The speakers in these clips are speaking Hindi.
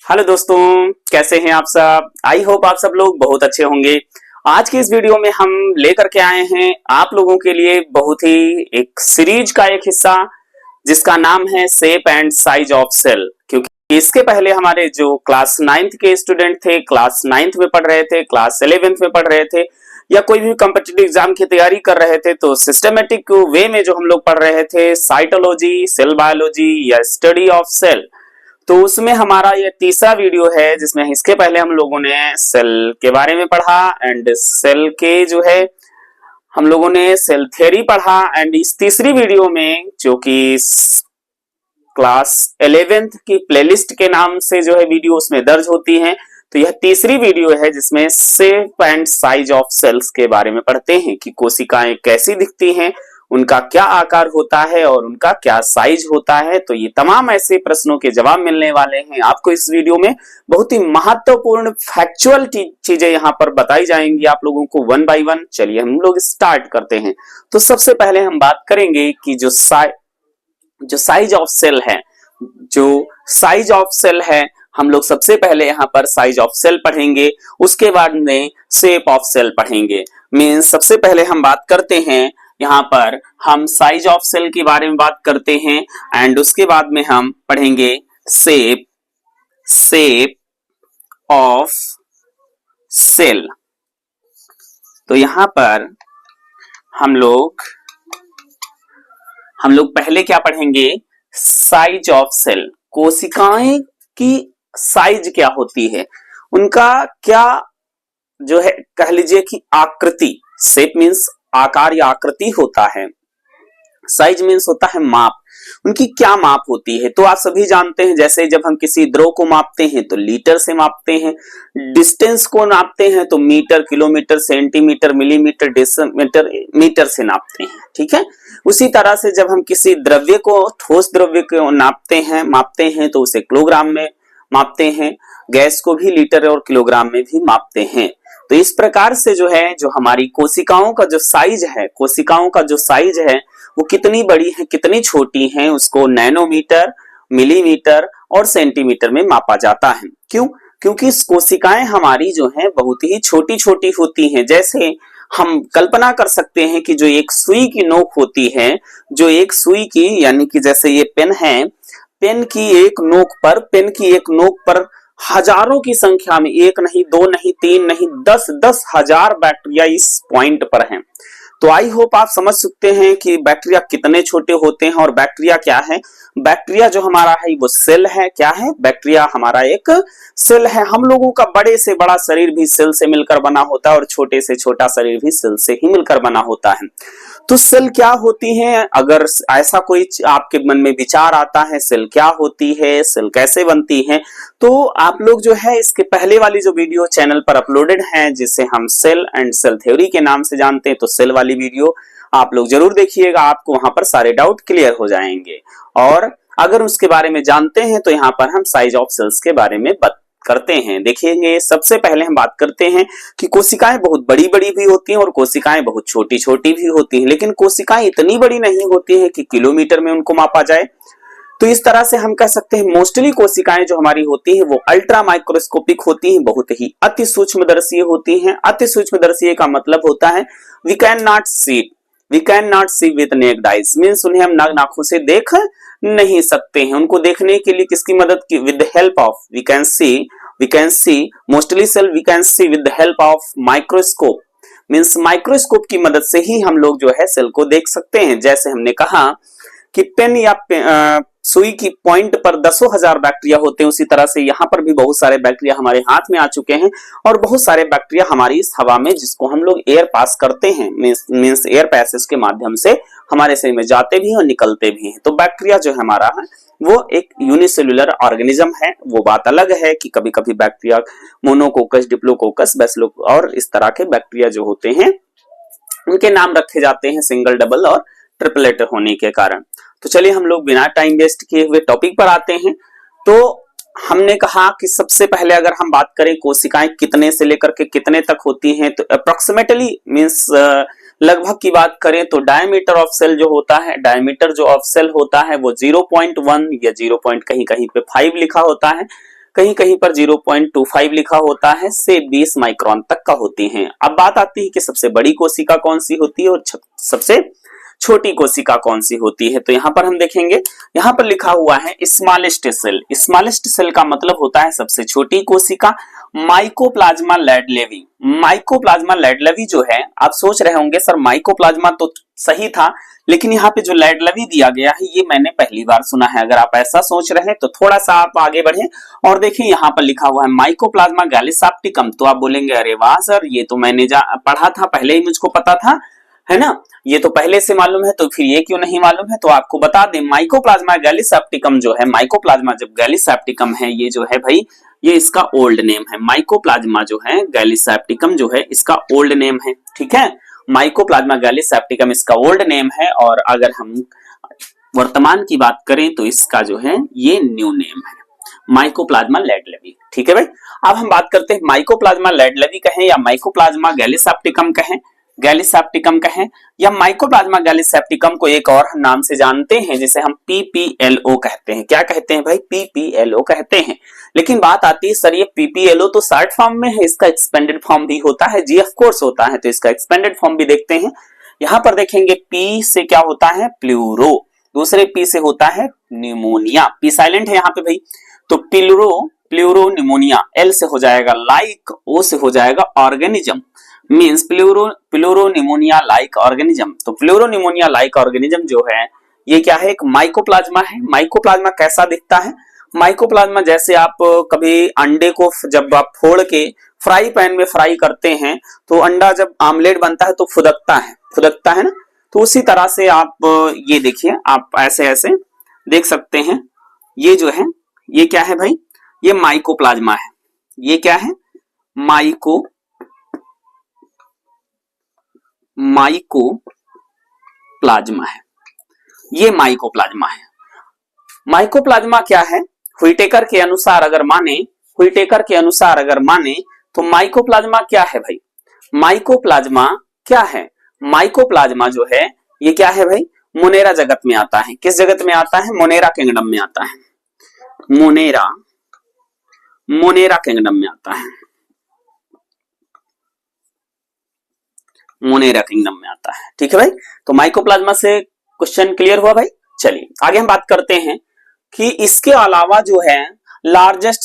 हेलो दोस्तों, कैसे हैं आप सब। आई होप आप सब लोग बहुत अच्छे होंगे। आज की इस वीडियो में हम लेकर के आए हैं आप लोगों के लिए बहुत ही एक सीरीज का एक हिस्सा जिसका नाम है shape and size of cell. क्योंकि इसके पहले हमारे जो क्लास 9th के स्टूडेंट थे, क्लास 9th में पढ़ रहे थे, क्लास 11th में पढ़ रहे थे या कोई भी कॉम्पिटिटिव एग्जाम की तैयारी कर रहे थे, तो सिस्टमेटिक वे में जो हम लोग पढ़ रहे थे साइटोलॉजी, सेल बायोलॉजी या स्टडी ऑफ सेल, तो उसमें हमारा ये तीसरा वीडियो है जिसमें इसके पहले हम लोगों ने सेल के बारे में पढ़ा एंड सेल के जो है हम लोगों ने सेल थ्योरी पढ़ा। एंड इस तीसरी वीडियो में जो कि क्लास 11th की प्लेलिस्ट के नाम से जो है वीडियो उसमें दर्ज होती हैं, तो यह तीसरी वीडियो है जिसमें shape and size of cells के बारे में पढ़ते हैं कि कोशिकाएं कैसी दिखती हैं, उनका क्या आकार होता है और उनका क्या साइज होता है। तो ये तमाम ऐसे प्रश्नों के जवाब मिलने वाले हैं आपको इस वीडियो में। बहुत ही महत्वपूर्ण फैक्चुअल चीजें यहाँ पर बताई जाएंगी आप लोगों को वन बाय वन। चलिए हम लोग स्टार्ट करते हैं। तो सबसे पहले हम बात करेंगे कि जो साइज ऑफ सेल है, जो साइज ऑफ सेल है, हम लोग सबसे पहले यहाँ पर साइज ऑफ सेल पढ़ेंगे, उसके बाद में शेप ऑफ सेल पढ़ेंगे। मींस सबसे पहले हम बात करते हैं, यहाँ पर हम साइज ऑफ सेल के बारे में बात करते हैं एंड उसके बाद में हम पढ़ेंगे शेप ऑफ सेल। तो यहाँ पर हम लोग पहले क्या पढ़ेंगे, साइज ऑफ सेल। कोशिकाएं की साइज क्या होती है, उनका क्या जो है कह लीजिए कि आकृति, शेप मीन्स आकार या आकृति होता है, साइज मीन्स होता है माप, उनकी क्या माप होती है। तो आप सभी जानते हैं जैसे जब हम किसी द्रव को मापते हैं तो लीटर से मापते हैं, डिस्टेंस को नापते हैं तो metre, kilometre, centimetre, millimetre, decimetre, metre से नापते हैं, ठीक है। उसी तरह से जब हम किसी द्रव्य को, ठोस द्रव्य को मापते हैं तो उसे किलोग्राम में मापते हैं, गैस को भी लीटर और किलोग्राम में भी मापते हैं। तो इस प्रकार से जो है, जो हमारी कोशिकाओं का जो साइज है, कोशिकाओं का जो साइज है वो कितनी बड़ी है, कितनी छोटी है, उसको नैनोमीटर, मिलीमीटर और सेंटीमीटर में मापा जाता है। क्यों? क्योंकि कोशिकाएं हमारी जो है बहुत ही छोटी छोटी होती हैं। जैसे हम कल्पना कर सकते हैं कि जो एक सुई की नोक होती है, जो एक सुई की, यानी कि जैसे ये पेन है, पेन की एक नोक पर हजारों की संख्या में, एक नहीं, दो नहीं, तीन नहीं, 10 हजार बैक्टीरिया इस पॉइंट पर हैं। तो आई होप आप समझ सकते हैं कि बैक्टीरिया कितने छोटे होते हैं। और बैक्टीरिया क्या है, बैक्टीरिया जो हमारा है वो सेल है। क्या है, बैक्टीरिया हमारा एक सेल है। हम लोगों का बड़े से बड़ा शरीर भी सेल से मिलकर बना होता है और छोटे से छोटा शरीर भी सेल से ही मिलकर बना होता है। तो सेल क्या होती है, अगर ऐसा कोई आपके मन में विचार आता है सेल क्या होती है, सेल कैसे बनती है, तो आप लोग जो है इसके पहले वाली जो वीडियो चैनल पर अपलोडेड है जिसे हम सेल एंड सेल थ्योरी के नाम से जानते हैं, तो सेल वाली वीडियो आप लोग जरूर देखिएगा, आपको वहां पर सारे डाउट क्लियर हो जाएंगे। और अगर उसके बारे में जानते हैं तो यहाँ पर हम साइज ऑफ सेल्स के बारे में बात करते हैं, देखेंगे। सबसे पहले हम बात करते हैं कि कोशिकाएं बहुत बड़ी बड़ी भी होती हैं और कोशिकाएं बहुत छोटी छोटी भी होती हैं, लेकिन कोशिकाएं इतनी बड़ी नहीं होती हैं कि किलोमीटर में उनको मापा जाए। तो इस तरह से हम कह सकते हैं मोस्टली कोशिकाएं जो हमारी होती हैं वो अल्ट्रा माइक्रोस्कोपिक होती हैं, बहुत ही अति सूक्ष्मदर्शीय होती हैं। अति सूक्ष्मदर्शीय का मतलब होता है we can not see with naked eyes, means उन्हें हम नाखून से देख नहीं सकते हैं। उनको देखने के लिए किसकी मदद की, with the help of, we can see mostly cell we can see with the help of microscope, means microscope की मदद से ही हम लोग जो है सेल को देख सकते हैं। जैसे हमने कहा कि पेन या सुई की पॉइंट पर 10,000 बैक्टीरिया होते हैं, उसी तरह से यहाँ पर भी बहुत सारे बैक्टीरिया हमारे हाथ में आ चुके हैं और बहुत सारे बैक्टीरिया हमारी इस हवा में, जिसको हम लोग एयर पास करते हैं, मींस एयर पैसेज के माध्यम से हमारे शरीर में जाते भी हैं और निकलते भी हैं। तो बैक्टीरिया जो है हमारा है वो एक यूनिसेल्युलर ऑर्गेनिज्म है। वो बात अलग है कि कभी कभी बैक्टीरिया मोनोकोकस, डिप्लोकोकस, बैसिलोकोकस और इस तरह के बैक्टीरिया जो होते हैं उनके नाम रखे जाते हैं सिंगल, डबल और ट्रिपलेट होने के कारण। तो चलिए हम लोग बिना टाइम वेस्ट किए हुए टॉपिक पर आते हैं। तो हमने कहा कि सबसे पहले अगर हम बात करें कोशिकाएं कितने से लेकर के कितने तक होती हैं, तो अप्रोक्सीमेटली मींस लगभग की बात करें तो डायमीटर ऑफ सेल जो होता है, डायमीटर जो ऑफ सेल होता है वो 0.1 या 0. कहीं कहीं पे 5 लिखा होता है। कहीं कहीं पर 0.25 लिखा होता है से 20 माइक्रोन तक का होती हैं। अब बात आती है कि सबसे बड़ी कोशिका कौन सी होती है और सबसे छोटी कोशिका कौन सी होती है। तो यहाँ पर हम देखेंगे, यहाँ पर लिखा हुआ है स्मॉलेस्ट सेल। स्मॉलेस्ट सेल का मतलब होता है सबसे छोटी कोशिका। माइकोप्लाज्मा लैडलेवी, माइकोप्लाज्मा लैडलेवी जो है, आप सोच रहे होंगे सर माइकोप्लाज्मा तो सही था, लेकिन यहाँ पे जो लैडलेवी दिया गया है ये मैंने पहली बार सुना है। अगर आप ऐसा सोच रहे हैं तो थोड़ा सा आप आगे बढ़े और देखिए यहाँ पर लिखा हुआ है माइकोप्लाज्मा गैलिसाप्टिकम। तो आप बोलेंगे अरे वाह सर, ये तो मैंने पढ़ा था, पहले ही मुझको पता था, है ना, ये तो पहले से मालूम है, तो फिर ये क्यों नहीं मालूम है। तो आपको बता दें माइकोप्लाज्मा गैलिसाप्टिकम जो है, माइकोप्लाज्मा जब गैलिसाप्टिकम है ये जो है भाई, ये इसका ओल्ड नेम है। माइकोप्लाज्मा जो है गैलिसाप्टिकम जो है इसका ओल्ड नेम है, ठीक है, माइकोप्लाज्मा गैलिसाप्टिकम इसका ओल्ड नेम है। और अगर हम वर्तमान की बात करें तो इसका जो है ये न्यू नेम है, माइकोप्लाज्मा लैडलेवी, ठीक है भाई। अब हम बात करते हैं माइकोप्लाज्मा लैडलेवी कहें या माइकोप्लाज्मा गैलिसाप्टिकम कहें, गैलिसाप्टिकम कहें या माइकोप्लाज्मा गैलिसाप्टिकम को एक और नाम से जानते हैं जिसे हम पीपीएलओ कहते हैं। क्या कहते हैं भाई? पीपीएलओ कहते हैं। लेकिन बात आती है सर ये पीपीएलओ तो शॉर्ट फॉर्म में है, इसका एक्सपेंडेड फॉर्म भी होता है जी, ऑफ कोर्स होता है, तो इसका एक्सपेंडेड फॉर्म भी देखते हैं। यहां पर देखेंगे पी से क्या होता है? प्लूरो, दूसरे पी से होता है न्यूमोनिया, पी साइलेंट है यहाँ पे भाई, तो प्लूरो न्यूमोनिया, एल से हो जाएगा लाइक, ओ से हो जाएगा organism, means pleuro pneumonia like organism. तो प्लूरो न्यूमोनिया लाइक ऑर्गेनिज्म जो है ये क्या है? एक माइकोप्लाज्मा है। माइकोप्लाज्मा कैसा दिखता है? माइकोप्लाज्मा जैसे आप कभी अंडे को जब आप फोड़ के फ्राई पैन में फ्राई करते हैं तो अंडा जब आमलेट बनता है तो फुदकता है ना, तो उसी तरह से आप ये देखिए, आप ऐसे ऐसे देख सकते हैं। ये जो है ये क्या है भाई? ये माइकोप्लाज्मा है। ये क्या है? माइकोप्लाज्मा है, ये माइकोप्लाज्मा है। माइकोप्लाज्मा क्या है? व्हिटेकर के अनुसार अगर माने तो माइकोप्लाज्मा क्या है भाई? माइकोप्लाज्मा क्या है? माइकोप्लाज्मा जो है ये क्या है भाई? मोनेरा जगत में आता है। किस जगत में आता है? मोनेरा किंगडम में आता है। मोनेरा किंगडम में आता है, मोनेरा किंगडम में आता है, ठीक है भाई। तो माइकोप्लाज्मा से क्वेश्चन क्लियर हुआ भाई। चलिए आगे हम बात करते हैं कि इसके अलावा जो है लार्जेस्ट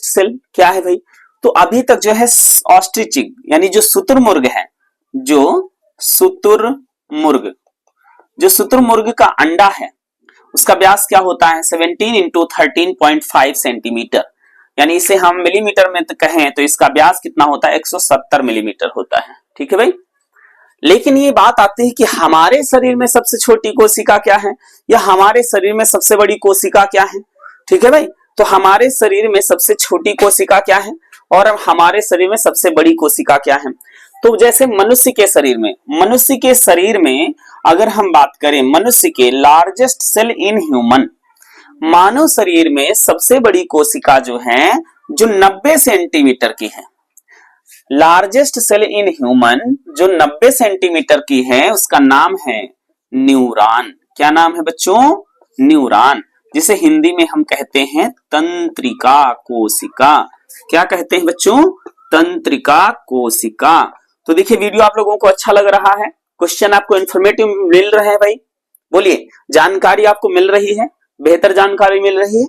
सेल क्या है भाई? तो अभी तक जो है ऑस्ट्रिच यानी जो शुतुरमुर्ग है, जो शुतुरमुर्ग का अंडा है उसका व्यास क्या होता है? 17 इंटू 13.5 सेंटीमीटर, यानी इसे हम मिलीमीटर में तो कहें तो इसका व्यास कितना होता है? 170 मिलीमीटर होता है, ठीक है भाई। लेकिन ये बात आती है कि हमारे शरीर में सबसे छोटी कोशिका क्या है या हमारे शरीर में सबसे बड़ी कोशिका क्या है, ठीक है भाई। तो हमारे शरीर में सबसे छोटी कोशिका क्या है और हमारे शरीर में सबसे बड़ी कोशिका क्या है? तो जैसे मनुष्य के शरीर में अगर हम बात करें मनुष्य के लार्जेस्ट सेल इन ह्यूमन, मानव शरीर में सबसे बड़ी कोशिका जो है जो 90 सेंटीमीटर की है, लार्जेस्ट सेल इन ह्यूमन जो 90 सेंटीमीटर की है उसका नाम है न्यूरॉन। क्या नाम है बच्चों? न्यूरॉन, जिसे हिंदी में हम कहते हैं तंत्रिका कोशिका। क्या कहते हैं बच्चों? तंत्रिका कोशिका। तो देखिए वीडियो आप लोगों को अच्छा लग रहा है, क्वेश्चन आपको इंफॉर्मेटिव मिल रहे हैं भाई, बोलिए जानकारी आपको मिल रही है, बेहतर जानकारी मिल रही है,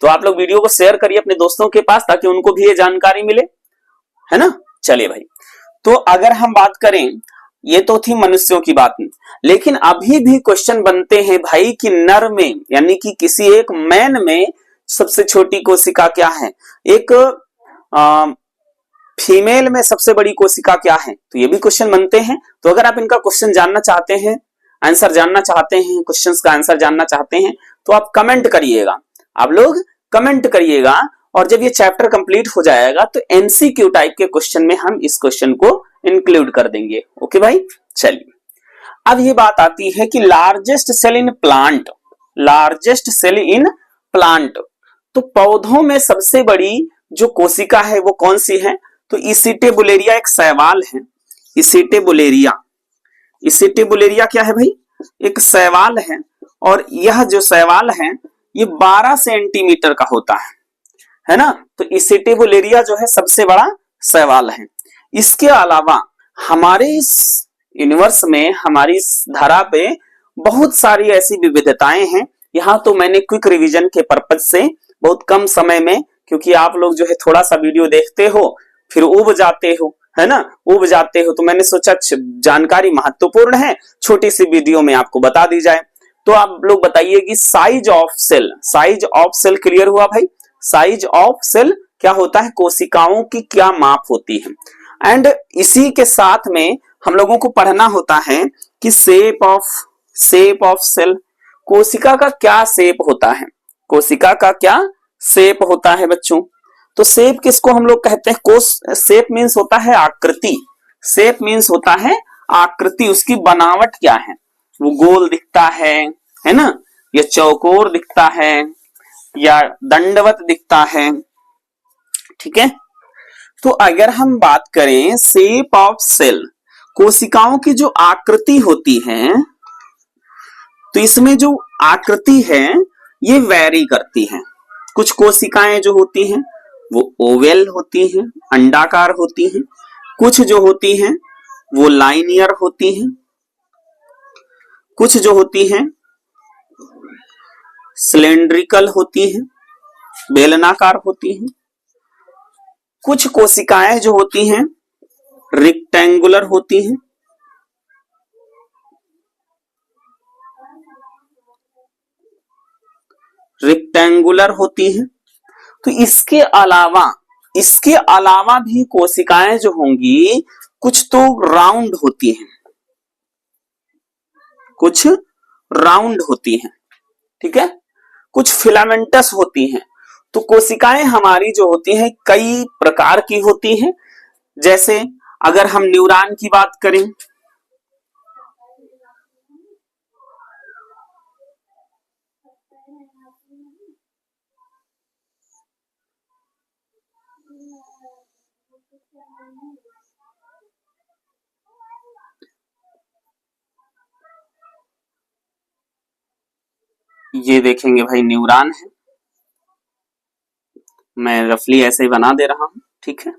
तो आप लोग वीडियो को शेयर करिए अपने दोस्तों के पास ताकि उनको भी ये जानकारी मिले, है ना। चलिए भाई, तो अगर हम बात करें, ये तो थी मनुष्यों की बात, लेकिन अभी भी क्वेश्चन बनते हैं भाई कि नर में यानी कि किसी एक मैन में सबसे छोटी कोशिका क्या है, एक फीमेल में सबसे बड़ी कोशिका क्या है, तो ये भी क्वेश्चन बनते हैं। तो अगर आप इनका क्वेश्चन जानना चाहते हैं, आंसर जानना चाहते हैं, क्वेश्चंस का आंसर जानना चाहते हैं तो आप कमेंट करिएगा, आप लोग कमेंट करिएगा, और जब ये चैप्टर कंप्लीट हो जाएगा तो एमसीक्यू टाइप के क्वेश्चन में हम इस क्वेश्चन को इंक्लूड कर देंगे। ओके भाई, चलिए अब ये बात आती है कि लार्जेस्ट सेल इन प्लांट, तो पौधों में सबसे बड़ी जो कोशिका है वो कौन सी है? तो इसिटेबुलेरिया एक शैवाल है। इसिटेबुलेरिया क्या है भाई? एक शैवाल है, और यह जो शैवाल है ये 12 सेंटीमीटर का होता है ना। तो एक्सेसिबल एरिया जो है सबसे बड़ा सवाल है। इसके अलावा हमारे इस यूनिवर्स में, हमारी इस धरा पे बहुत सारी ऐसी विविधताएं हैं। यहाँ तो मैंने क्विक रिवीजन के पर्पज से बहुत कम समय में, क्योंकि आप लोग जो है थोड़ा सा वीडियो देखते हो फिर उब जाते हो, है ना, उब जाते हो, तो मैंने सोचा जानकारी महत्वपूर्ण है, छोटी सी वीडियो में आपको बता दी जाए। तो आप लोग बताइए कि size of cell, size of cell clear हुआ भाई? साइज ऑफ सेल क्या होता है? कोशिकाओं की क्या माप होती है। एंड इसी के साथ में हम लोगों को पढ़ना होता है कि शेप ऑफ सेल, कोशिका का क्या शेप होता है, कोशिका का क्या शेप होता है बच्चों। तो शेप किसको हम लोग कहते हैं? शेप मीन्स होता है आकृति, शेप मीन्स होता है आकृति, उसकी बनावट क्या है, वो गोल दिखता है ना, या चौकोर दिखता है, या दंडवत दिखता है, ठीक है। तो अगर हम बात करें शेप ऑफ सेल, कोशिकाओं की जो आकृति होती है, तो इसमें जो आकृति है ये वैरी करती है। कुछ कोशिकाएं जो होती हैं वो ओवल होती हैं, अंडाकार होती हैं, कुछ जो होती हैं वो लाइनियर होती हैं, कुछ जो होती हैं सिलेंड्रिकल होती हैं, बेलनाकार होती हैं, कुछ कोशिकाएं जो होती हैं रेक्टेंगुलर होती हैं, रेक्टेंगुलर होती हैं। तो इसके अलावा भी कोशिकाएं जो होंगी कुछ तो राउंड होती हैं, कुछ राउंड होती हैं, ठीक है, कुछ फिलामेंटस होती हैं। तो कोशिकाएं हमारी जो होती हैं कई प्रकार की होती हैं। जैसे अगर हम न्यूरॉन की बात करें, ये देखेंगे भाई न्यूरॉन है, मैं रफली ऐसे ही बना दे रहा हूं, ठीक है,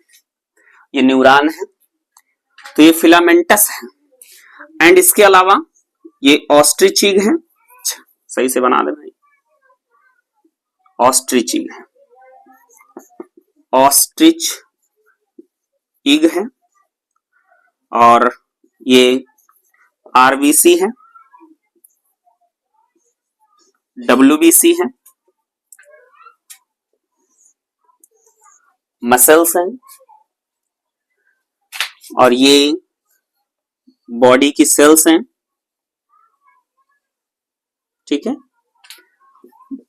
ये न्यूरॉन है, तो ये फिलामेंटस है। एंड इसके अलावा ये ऑस्ट्रिचिग है, सही से बना दे भाई, ऑस्ट्रिचिग है, ऑस्ट्रिच इग है, और ये आरबीसी है, डब्ल्यूबीसी है, मसल्स हैं, और ये बॉडी की सेल्स हैं, ठीक है।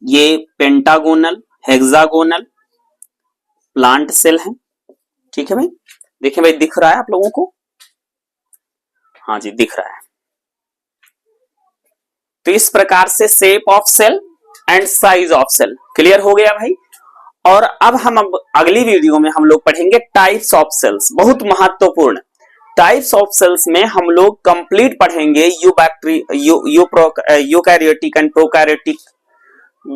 ये पेंटागोनल, हेक्सागोनल प्लांट सेल है, ठीक है भाई। देखिए भाई दिख रहा है आप लोगों को? हाँ जी दिख रहा है। तो इस प्रकार से shape of cell and size of cell clear हो गया भाई। और अब अगली वीडियो में हम लोग पढ़ेंगे टाइप्स ऑफ सेल्स, बहुत महत्वपूर्ण। टाइप्स ऑफ सेल्स में हम लोग कंप्लीट पढ़ेंगे eukaryotic and prokaryotic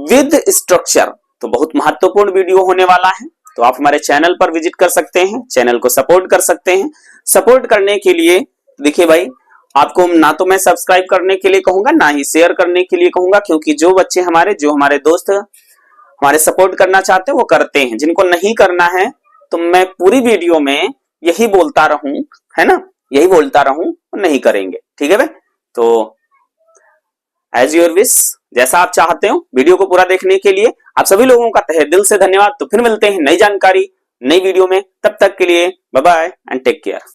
with structure. तो बहुत महत्वपूर्ण वीडियो होने वाला है। तो आप हमारे चैनल पर विजिट कर सकते हैं, चैनल को सपोर्ट कर सकते हैं। सपोर्ट करने के लिए देखिए भाई, आपको ना तो मैं सब्सक्राइब करने के लिए कहूंगा, ना ही शेयर करने के लिए कहूंगा, क्योंकि जो बच्चे हमारे दोस्त हमारे सपोर्ट करना चाहते हैं वो करते हैं। जिनको नहीं करना है तो मैं पूरी वीडियो में यही बोलता रहूं, है ना, यही बोलता रहूं, नहीं करेंगे, ठीक है भाई। तो एज योर विश, जैसा आप चाहते हो। वीडियो को पूरा देखने के लिए आप सभी लोगों का तहे दिल से धन्यवाद। तो फिर मिलते हैं नई जानकारी नई वीडियो में, तब तक के लिए bye bye and take care.